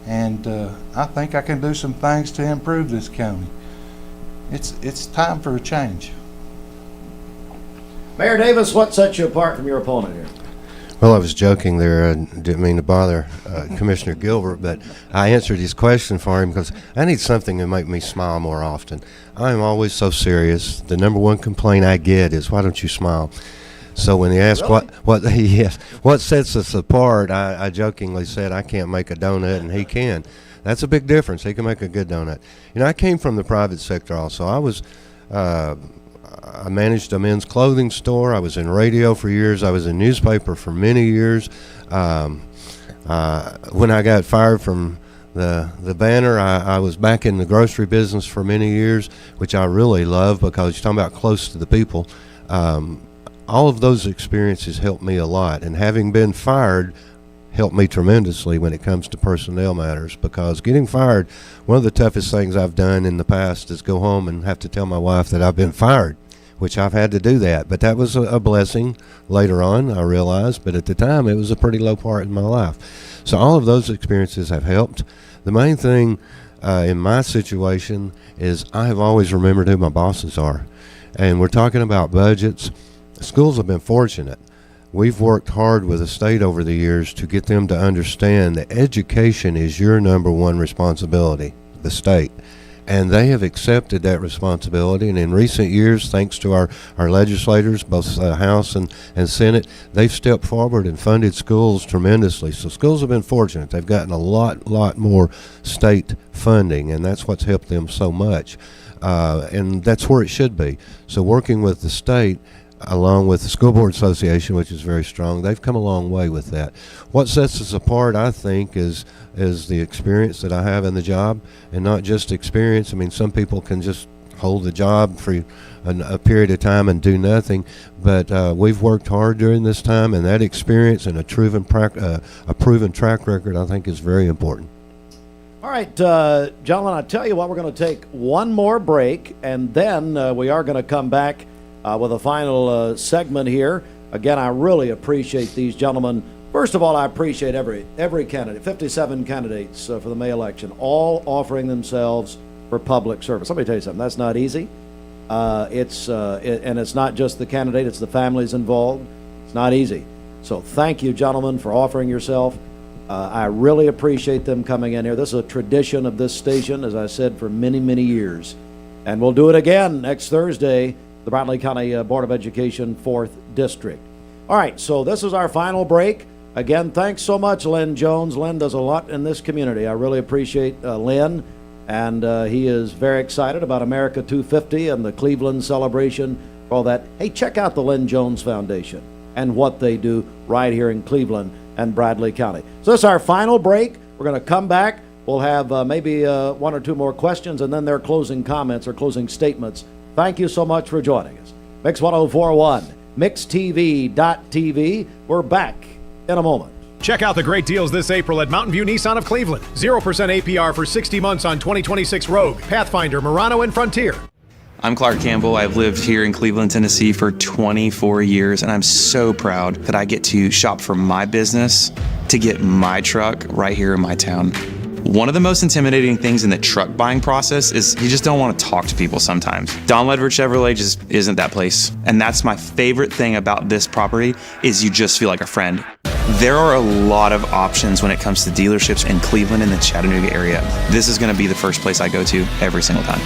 And I think I can do some things to improve this county. It's time for a change. Mayor Davis, what sets you apart from your opponent here? Well, I was joking there. I didn't mean to bother Commissioner Gilbert, but I answered his question for him because I need something to make me smile more often. I am always so serious. The number one complaint I get is, why don't you smile? So when he asked really? what sets us apart, I jokingly said I can't make a donut and he can. That's a big difference. He can make a good donut. You know, I came from the private sector also. I I managed a men's clothing store. I was in radio for years. I was in newspaper for many years. When I got fired from the Banner, I was back in the grocery business for many years, which I really love because you're talking about close to the people. All of those experiences helped me a lot, and having been fired helped me tremendously when it comes to personnel matters, because getting fired, one of the toughest things I've done in the past is go home and have to tell my wife that I've been fired, which I've had to do that. But that was a blessing later on, I realized, but at the time it was a pretty low part in my life. So all of those experiences have helped. The main thing in my situation is I have always remembered who my bosses are. And we're talking about budgets. Schools have been fortunate. We've worked hard with the state over the years to get them to understand that education is your number one responsibility, the state. And they have accepted that responsibility. And in recent years, thanks to our legislators, both House and Senate, they've stepped forward and funded schools tremendously. So schools have been fortunate. They've gotten a lot more state funding, and that's what's helped them so much. And that's where it should be. So working with the state, along with the School Board Association, which is very strong, they've come a long way with that. What sets us apart, I think, is the experience that I have in the job, and not just experience. I mean, some people can just hold the job for a period of time and do nothing, but we've worked hard during this time, and that experience and a proven track record, I think, is very important. All right, gentlemen, I tell you what, we're going to take one more break, and then we are going to come back with a final segment here. Again, I really appreciate these gentlemen. First of all, I appreciate every candidate, 57 candidates for the May election, all offering themselves for public service. Let me tell you something, that's not easy. And it's not just the candidate, it's the families involved. It's not easy. So thank you, gentlemen, for offering yourself. I really appreciate them coming in here. This is a tradition of this station, as I said, for many, many years. And we'll do it again next Thursday, the Bradley County Board of Education 4th District. All right, so this is our final break. Again, thanks so much, Lynn Jones. Lynn does a lot in this community. I really appreciate Lynn, and he is very excited about America 250 and the Cleveland celebration, all that. Hey, check out the Lynn Jones Foundation and what they do right here in Cleveland and Bradley County. So this is our final break. We're going to come back. We'll have maybe one or two more questions, and then their closing comments or closing statements. Thank you so much for joining us. Mix 1041, MixTV.tv. We're back in a moment. Check out the great deals this April at Mountain View Nissan of Cleveland. 0% APR for 60 months on 2026 Rogue, Pathfinder, Murano, and Frontier. I'm Clark Campbell. I've lived here in Cleveland, Tennessee for 24 years, and I'm so proud that I get to shop for my business to get my truck right here in my town. One of the most intimidating things in the truck buying process is you just don't want to talk to people sometimes. Don Ledford Chevrolet just isn't that place. And that's my favorite thing about this property is you just feel like a friend. There are a lot of options when it comes to dealerships in Cleveland and the Chattanooga area. This is going to be the first place I go to every single time.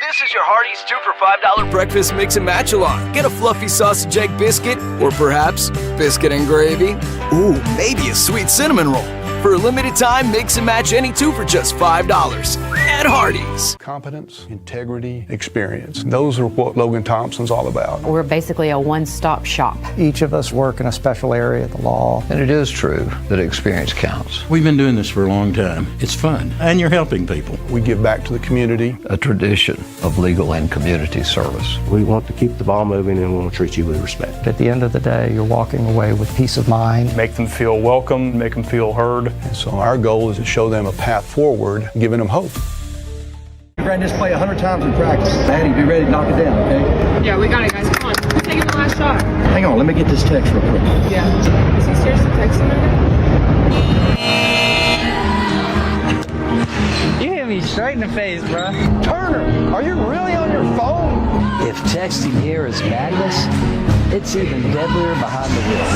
This is your Hardee's 2 for $5 breakfast mix and match along. Get a fluffy sausage egg biscuit, or perhaps biscuit and gravy. Ooh, maybe a sweet cinnamon roll. For a limited time, mix and match any two for just $5 at Hardee's. Competence, integrity, experience. Those are what Logan Thompson's all about. We're basically a one-stop shop. Each of us work in a special area of the law. And it is true that experience counts. We've been doing this for a long time. It's fun, and you're helping people. We give back to the community. A tradition of legal and community service. We want to keep the ball moving, and we want to treat you with respect. At the end of the day, you're walking away with peace of mind. Make them feel welcome, make them feel heard. And so our goal is to show them a path forward, giving them hope. We ran this play 100 times in practice. Maddie, be ready to knock it down, okay? Yeah, we got it, guys. Come on. Let's take it the last shot. Hang on, let me get this text real quick. Yeah. Is he seriously texting me? You hit me straight in the face, bro. Turner, are you really on your phone? If texting here is madness, it's even deadlier behind the wheel.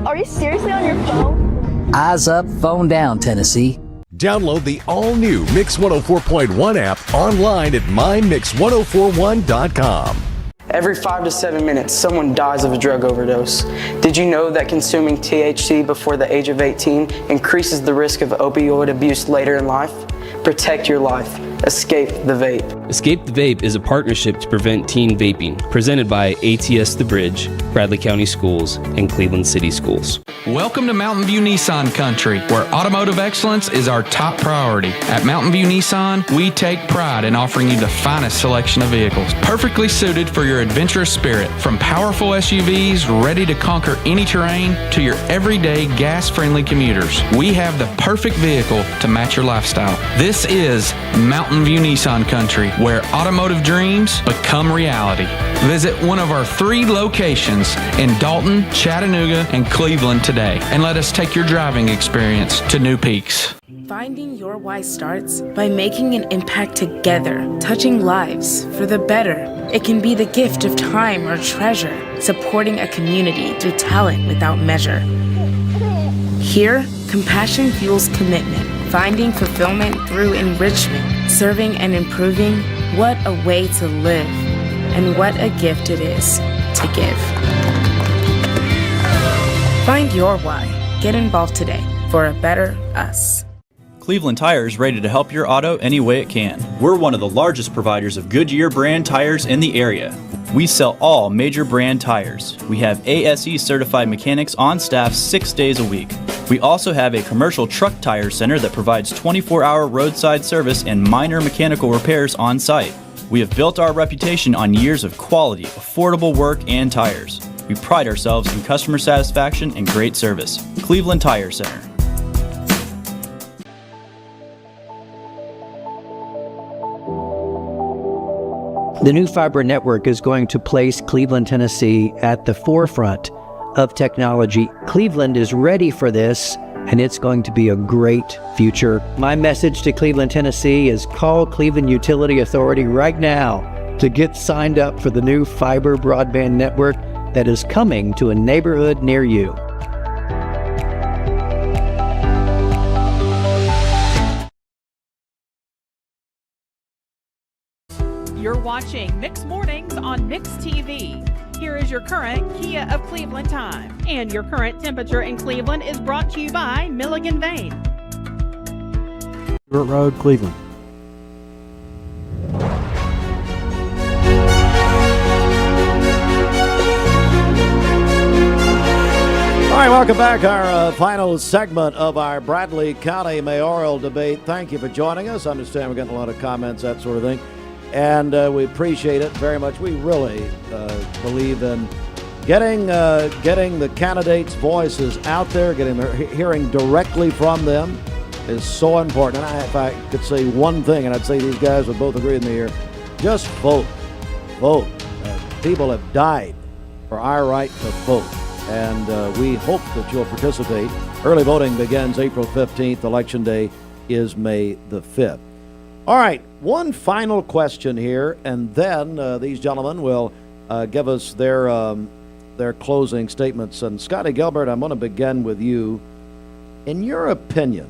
Are you seriously on your phone? Eyes up, phone down, Tennessee. Download the all-new Mix 104.1 app online at mymix1041.com. Every 5 to 7 minutes, someone dies of a drug overdose. Did you know that consuming THC before the age of 18 increases the risk of opioid abuse later in life? Protect your life. Escape the vape. Escape the Vape is a partnership to prevent teen vaping, presented by ATS The Bridge, Bradley County Schools, and Cleveland City Schools. Welcome to Mountain View Nissan Country, where automotive excellence is our top priority. At Mountain View Nissan, we take pride in offering you the finest selection of vehicles, perfectly suited for your adventurous spirit. From powerful SUVs ready to conquer any terrain to your everyday gas-friendly commuters, we have the perfect vehicle to match your lifestyle. This is Mountain View Nissan Country, where automotive dreams become reality. Visit one of our 3 locations in Dalton, Chattanooga, and Cleveland today, and let us take your driving experience to new peaks. Finding your why starts by making an impact together, touching lives for the better. It can be the gift of time or treasure, supporting a community through talent without measure. Here, compassion fuels commitment, finding fulfillment through enrichment, serving and improving. What a way to live, and what a gift it is to give. Find your why. Get involved today for a better us. Cleveland Tire is ready to help your auto any way it can. We're one of the largest providers of Goodyear brand tires in the area. We sell all major brand tires. We have ASE certified mechanics on staff 6 days a week. We also have a commercial truck tire center that provides 24-hour roadside service and minor mechanical repairs on site. We have built our reputation on years of quality, affordable work and tires. We pride ourselves in customer satisfaction and great service. Cleveland Tire Center. The new fiber network is going to place Cleveland, Tennessee at the forefront of technology. Cleveland is ready for this, and it's going to be a great future. My message to Cleveland, Tennessee is call Cleveland Utility Authority right now to get signed up for the new fiber broadband network that is coming to a neighborhood near you. You're watching Mix Mornings on Mix TV. Here is your current Kia of Cleveland time. And your current temperature in Cleveland is brought to you by Milligan Vane. Gilbert Road, Cleveland. All right, welcome back. Our final segment of our Bradley County mayoral debate. Thank you for joining us. I understand we're getting a lot of comments, that sort of thing. And we appreciate it very much. We really believe in getting the candidates' voices out there, hearing directly from them is so important. And if I could say one thing, and I'd say these guys would both agree with me here, just vote. Vote. People have died for our right to vote. And we hope that you'll participate. Early voting begins April 15th. Election day is May the 5th. All right, one final question here, and then these gentlemen will give us their closing statements. And Scotty Gilbert, I'm going to begin with you. In your opinion,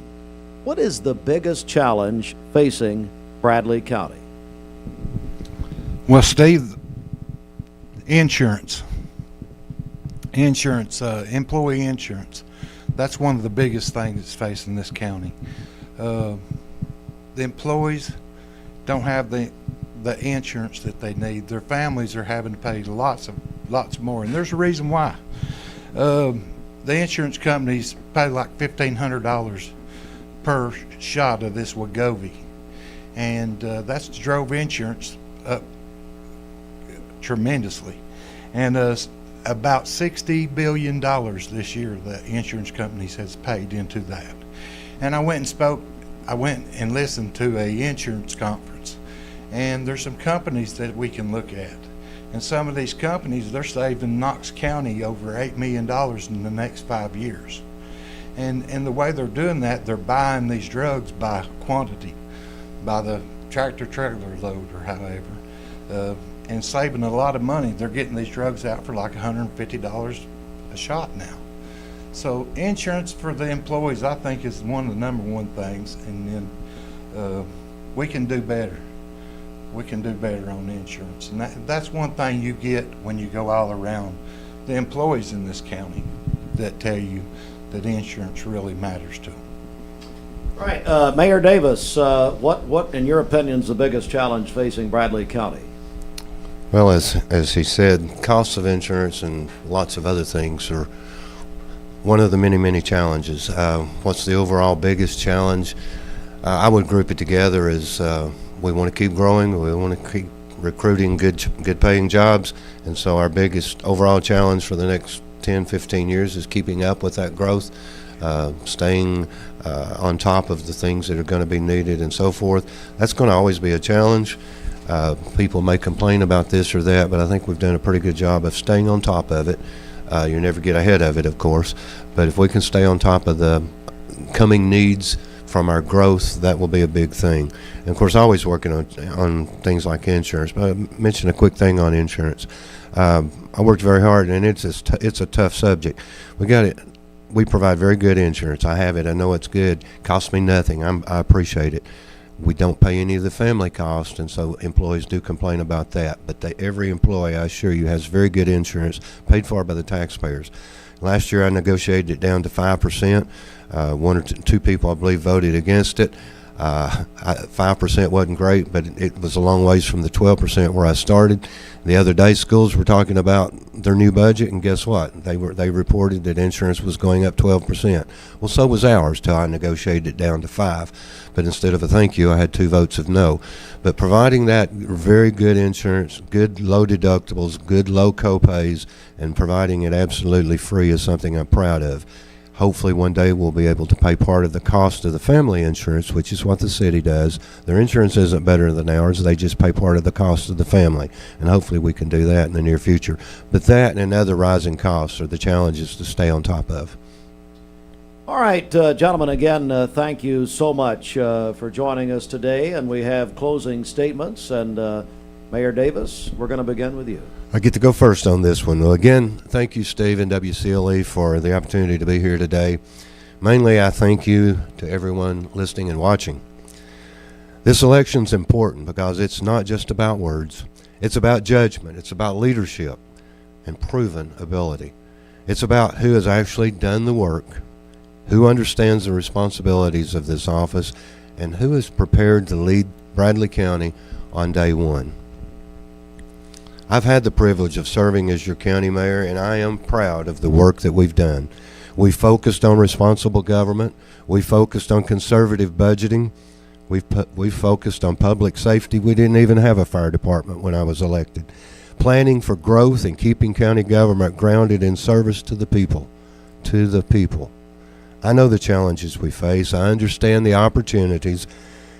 what is the biggest challenge facing Bradley County? Well, Steve, insurance, employee insurance. That's one of the biggest things that's facing this county. The employees don't have the insurance that they need. Their families are having to pay lots more, and there's a reason why. The insurance companies pay like $1,500 per shot of this Wegovy, and that's drove insurance up tremendously. And about $60 billion this year the insurance companies has paid into that. And I went and listened to a insurance conference, and there's some companies that we can look at, and some of these companies, they're saving Knox County over $8 million in the next 5 years. And the way they're doing that, they're buying these drugs by quantity, by the tractor trailer load or however, and saving a lot of money. They're getting these drugs out for like $150 a shot now. So insurance for the employees, I think, is one of the number one things, and then we can do better. We can do better on insurance, and that's one thing you get when you go all around the employees in this county that tell you that insurance really matters to them. All right, Mayor Davis, what in your opinion is the biggest challenge facing Bradley County? Well, as he said, costs of insurance and lots of other things are one of the many challenges. What's the overall biggest challenge? I would group it together as we want to keep growing, we want to keep recruiting good paying jobs, and so our biggest overall challenge for the next 10-15 years is keeping up with that growth, staying on top of the things that are going to be needed and so forth. That's going to always be a challenge. People may complain about this or that, but I think we've done a pretty good job of staying on top of it. You never get ahead of it, of course, but if we can stay on top of the coming needs from our growth, that will be a big thing. And of course, always working on things like insurance. But I mentioned a quick thing on insurance. I worked very hard, and it's a tough subject. We provide very good insurance. I have it. I know it's good. Costs me nothing. I appreciate it. We don't pay any of the family costs, and so employees do complain about that. But every employee, I assure you, has very good insurance paid for by the taxpayers. Last year, I negotiated it down to 5%. One or two people, I believe, voted against it. 5% wasn't great, but it was a long ways from the 12% where I started. The other day, schools were talking about their new budget, and guess what? They reported that insurance was going up 12%. Well, so was ours till I negotiated it down to 5%. But instead of a thank you, I had 2 votes of no. But providing that very good insurance, good low deductibles, good low copays, and providing it absolutely free is something I'm proud of. Hopefully one day we'll be able to pay part of the cost of the family insurance, which is what the city does. Their insurance isn't better than ours. They just pay part of the cost of the family. And hopefully we can do that in the near future. But that and other rising costs are the challenges to stay on top of. All right, gentlemen, again, thank you so much for joining us today. And we have closing statements. And Mayor Davis, we're going to begin with you. I get to go first on this one. Well, again, thank you, Steve and WCLE, for the opportunity to be here today. Mainly, I thank you to everyone listening and watching. This election's important because it's not just about words. It's about judgment. It's about leadership and proven ability. It's about who has actually done the work, who understands the responsibilities of this office, and who is prepared to lead Bradley County on day one. I've had the privilege of serving as your county mayor, and I am proud of the work that we've done. We focused on responsible government. We focused on conservative budgeting. We focused on public safety. We didn't even have a fire department when I was elected. Planning for growth and keeping county government grounded in service to the people. To the people. I know the challenges we face. I understand the opportunities,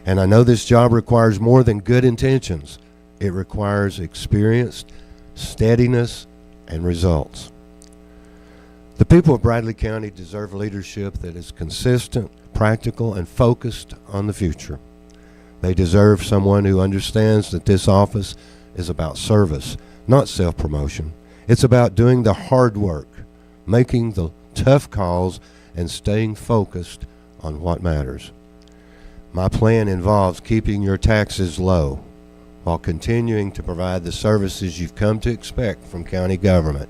and I know this job requires more than good intentions. It requires experience, steadiness, and results. The people of Bradley County deserve leadership that is consistent, practical, and focused on the future. They deserve someone who understands that this office is about service, not self-promotion. It's about doing the hard work, making the tough calls, and staying focused on what matters. My plan involves keeping your taxes low, while continuing to provide the services you've come to expect from county government.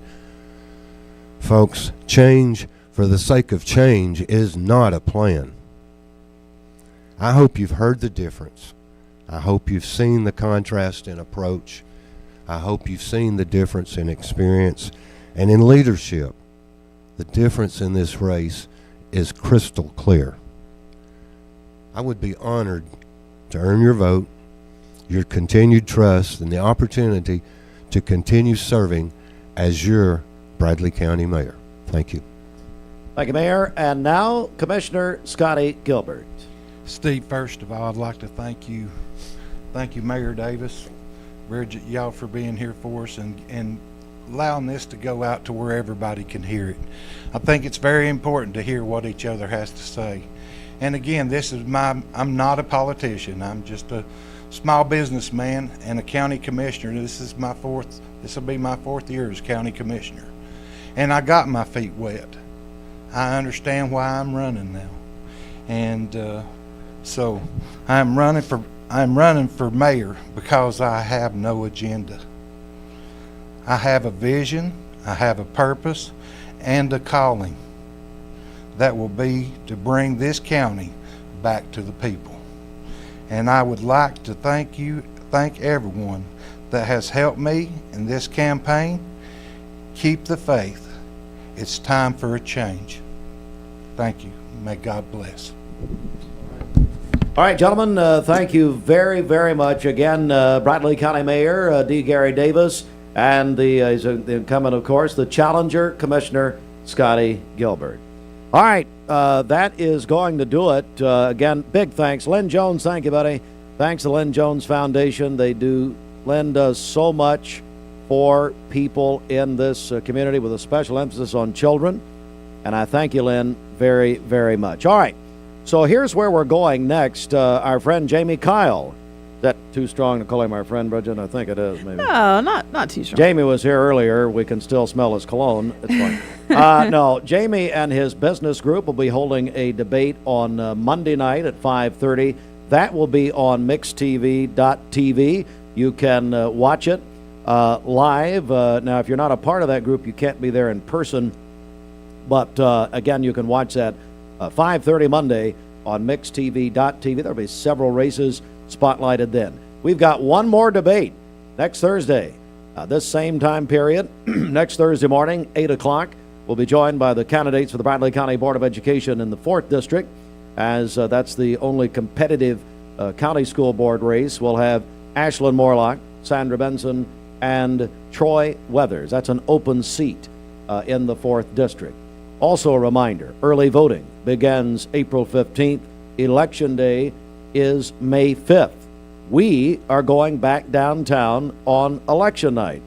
Folks, change for the sake of change is not a plan. I hope you've heard the difference. I hope you've seen the contrast in approach. I hope you've seen the difference in experience and in leadership. The difference in this race is crystal clear. I would be honored to earn your vote, your continued trust, and the opportunity to continue serving as your Bradley County Mayor. Thank you. Thank you, Mayor. And now, Commissioner Scotty Gilbert. Steve, first of all, I'd like to thank you. Thank you, Mayor Davis, Bridget, y'all for being here for us and allowing this to go out to where everybody can hear it. I think it's very important to hear what each other has to say. And again, I'm not a politician. I'm just a small businessman and a county commissioner. This will be my 4th year as county commissioner. And I got my feet wet. I understand why I'm running now. And so I'm running for mayor because I have no agenda. I have a vision, I have a purpose, and a calling that will be to bring this county back to the people. And I would like to thank everyone that has helped me in this campaign. Keep the faith. It's time for a change. Thank you. May God bless. All right, gentlemen, thank you very, very much. Again, Bradley County Mayor D. Gary Davis, and the incumbent, of course, the challenger, Commissioner Scotty Gilbert. All right, that is going to do it. Again, big thanks. Lynn Jones, thank you, buddy. Thanks to Lynn Jones Foundation. Lynn does so much for people in this community with a special emphasis on children. And I thank you, Lynn, very, very much. All right, so here's where we're going next. Our friend Jamie Kyle. Is that too strong to call him our friend, Bridget? I think it is, maybe. No, not too strong. Jamie was here earlier. We can still smell his cologne. It's fine. No, Jamie and his business group will be holding a debate on Monday night at 5:30. That will be on mixtv.tv. You can watch it live. Now, if you're not a part of that group, you can't be there in person. But, again, you can watch that 5:30 Monday on mixtv.tv. There'll be several races spotlighted then. We've got one more debate next Thursday, this same time period. Next Thursday morning, 8 o'clock. We'll be joined by the candidates for the Bradley County Board of Education in the 4th District, as that's the only competitive county school board race. We'll have Ashlyn Morlock, Sandra Benson, and Troy Weathers. That's an open seat in the 4th District. Also a reminder, early voting begins April 15th. Election Day is May 5th. We are going back downtown on election night.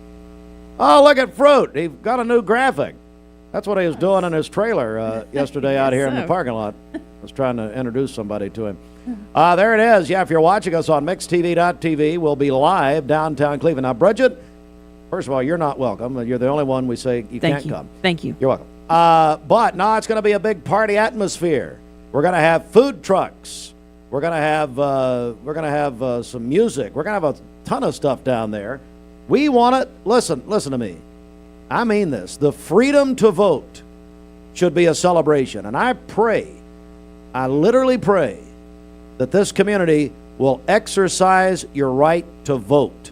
Oh, look at Fruit. He got a new graphic. That's what he was doing in his trailer yesterday out here in the parking lot. I was trying to introduce somebody to him. There it is. Yeah, if you're watching us on mixtv.tv, we'll be live downtown Cleveland. Now, Bridget, first of all, you're not welcome. You're the only one we say you can't come. Thank you. You're welcome. But no, it's going to be a big party atmosphere. We're going to have food trucks. We're going to have some music. We're going to have a ton of stuff down there. We want it. Listen to me. I mean this. The freedom to vote should be a celebration. And I literally pray that this community will exercise your right to vote.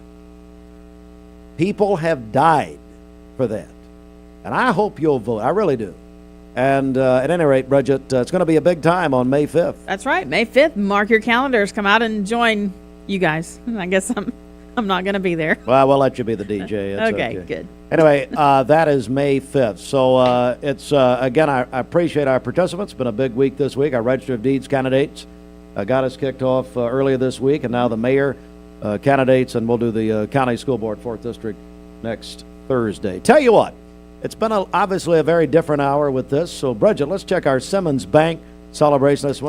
People have died for that. And I hope you'll vote. I really do. And at any rate, Bridget, it's going to be a big time on May 5th. That's right. May 5th. Mark your calendars. Come out and join you guys. I guess I'm not going to be there. Well, we'll let you be the DJ. It's okay, good. Anyway, that is May 5th. So it's, again, I appreciate our participants. It's been a big week this week. Our Register of Deeds candidates got us kicked off earlier this week, and now the mayor candidates, and we'll do the county school board 4th District next Thursday. Tell you what, it's been obviously a very different hour with this. So, Bridget, let's check our Simmons Bank celebration. That's one of